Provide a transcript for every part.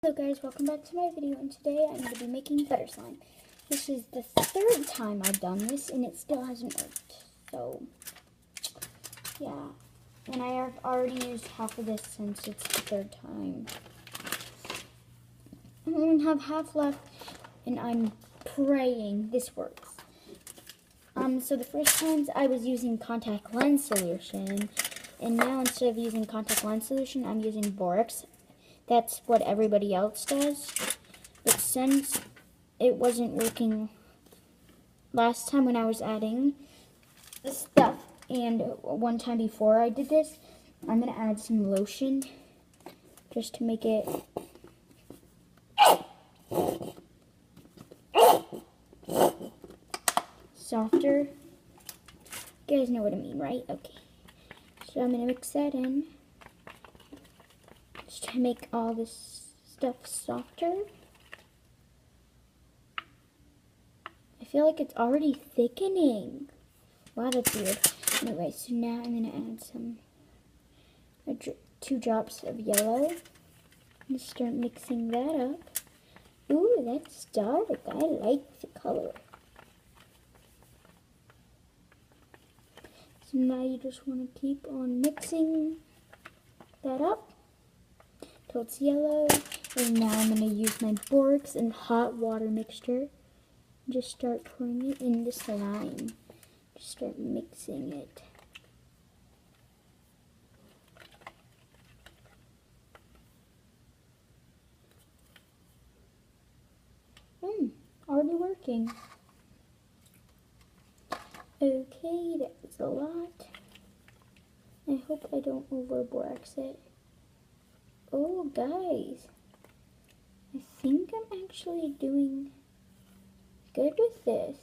Hello guys, welcome back to my video, and today I'm going to be making butter slime. This is the third time I've done this and it still hasn't worked. So, yeah. And I have already used half of this since it's the third time. I only have half left and I'm praying this works. So the first times I was using contact lens solution, and now instead of using contact lens solution, I'm using borax. That's what everybody else does. But since it wasn't working last time when I was adding the stuff, and one time before I did this, I'm going to add some lotion just to make it softer. You guys know what I mean, right? Okay. So I'm going to mix that in just to make all this stuff softer. I feel like it's already thickening. Wow, that's weird. Anyway, so now I'm going to add 2 drops of yellow. And start mixing that up. Ooh, that's dark. I like the color. So now you just want to keep on mixing that up till it's yellow. And now I'm going to use my borax and hot water mixture. Just start pouring it in the slime. Just start mixing it. Already working. Okay, that was a lot. I hope I don't over borax it. Oh, guys. I think I'm actually doing good with this.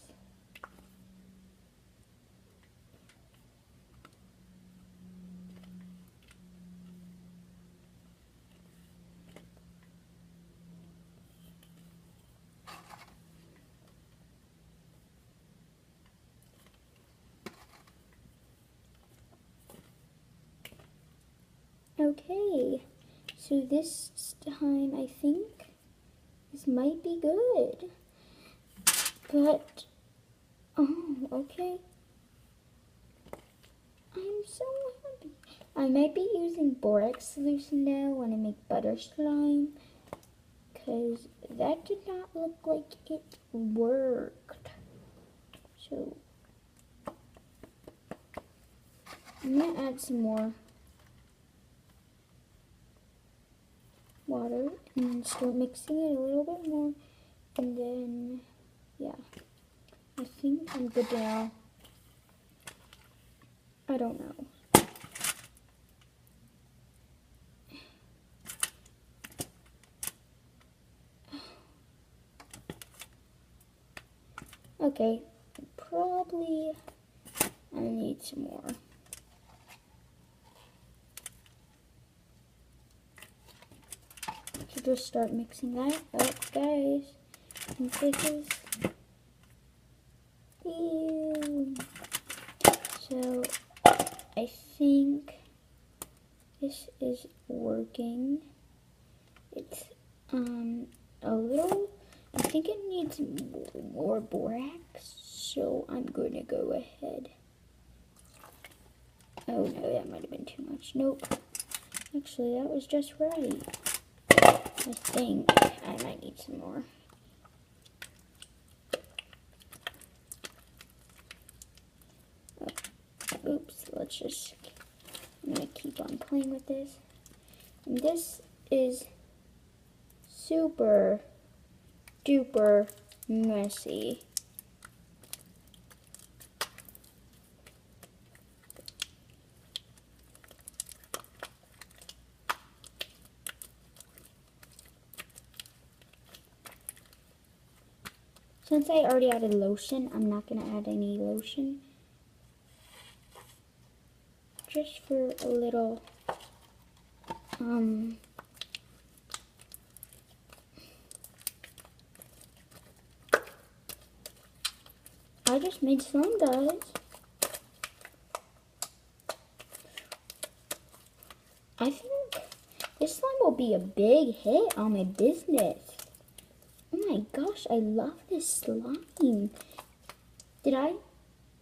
Okay, so this time I think this might be good. But, oh, okay. I'm so happy. I might be using borax solution now when I make butter slime, because that did not look like it worked. So, I'm going to add some more water and start mixing it a little bit more, and then, yeah. I think I'm good now. I don't know. Okay, probably I need some more. So just start mixing that up, guys. And this is ew. So I think this is working. It's a little, I think it needs more borax, so I'm going to go ahead. Oh no, that might have been too much. Nope. Actually, that was just right. I think I might need some more. Oh, oops, let's just, I'm going to keep on playing with this. And this is super duper messy. Since I already added lotion, I'm not going to add any lotion. Just for a little, I just made slime, guys. I think This slime will be a big hit on my business. Oh my gosh, I love this slime. Did I?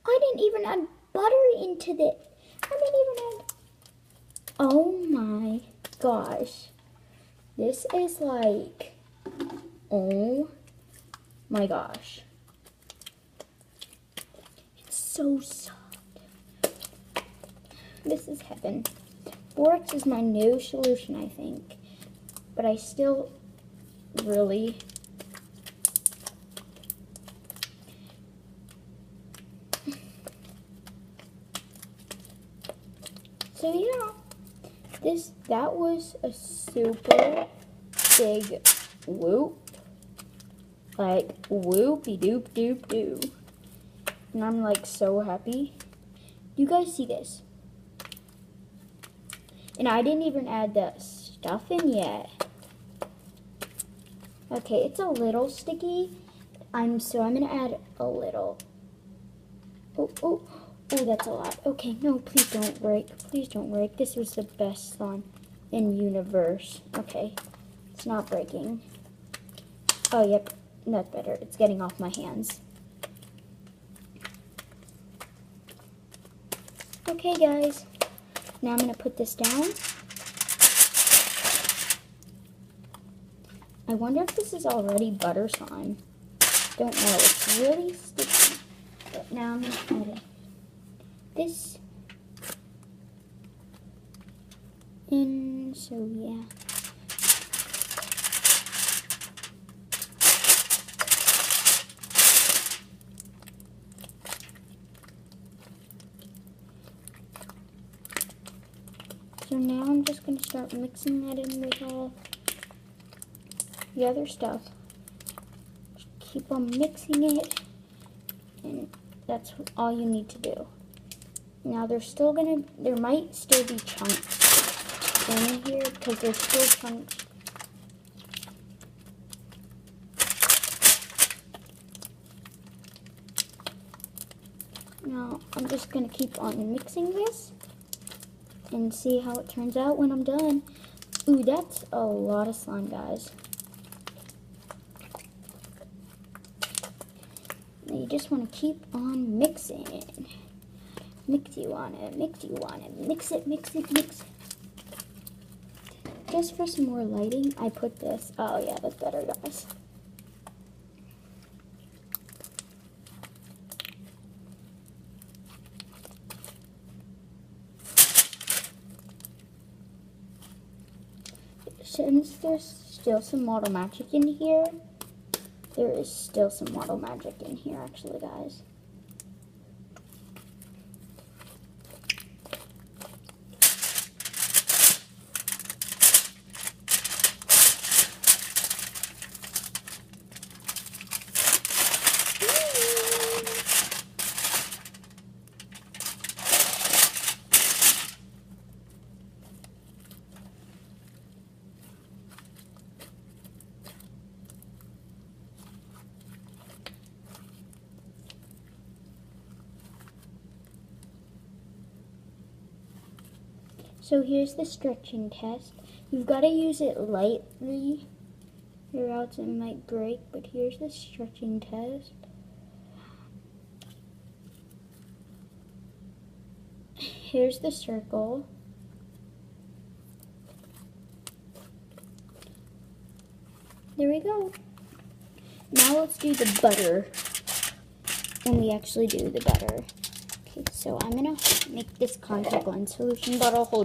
I didn't even add butter into this. I didn't even add... Oh my gosh. This is like... Oh my gosh. It's so soft. This is heaven. Borax is my new solution, I think. But I still really... So yeah, that was a super big whoop. Like whoopie doop doop doo. And I'm like so happy. You guys see this? And I didn't even add the stuff in yet. Okay, it's a little sticky. So I'm gonna add a little. Oh, that's a lot. Okay, no, please don't break. Please don't break. This was the best slime in universe. Okay, it's not breaking. Oh, yep, that's better. It's getting off my hands. Okay, guys. Now I'm going to put this down. I wonder if this is already butter slime. Don't know. It's really sticky. But now I'm going to add this in. So, yeah. So now I'm just going to start mixing that in with all the other stuff. Just keep on mixing it, and that's all you need to do. Now there might still be chunks in here because there's still chunks. Now I'm just going to keep on mixing this and see how it turns out when I'm done. Ooh, that's a lot of slime, guys. Now you just want to keep on mixing. Mix you want it, mix you want it, mix it, mix it, mix it. Just for some more lighting, I put this. Oh yeah, that's better, guys. Since there's still some Model Magic in here, there is still some Model Magic in here, actually, guys. So here's the stretching test. You've got to use it lightly, or else it might break, but here's the stretching test. Here's the circle. There we go. Now let's do the butter. When we actually do the butter. Okay, so I'm gonna make this contact lens solution bottle hold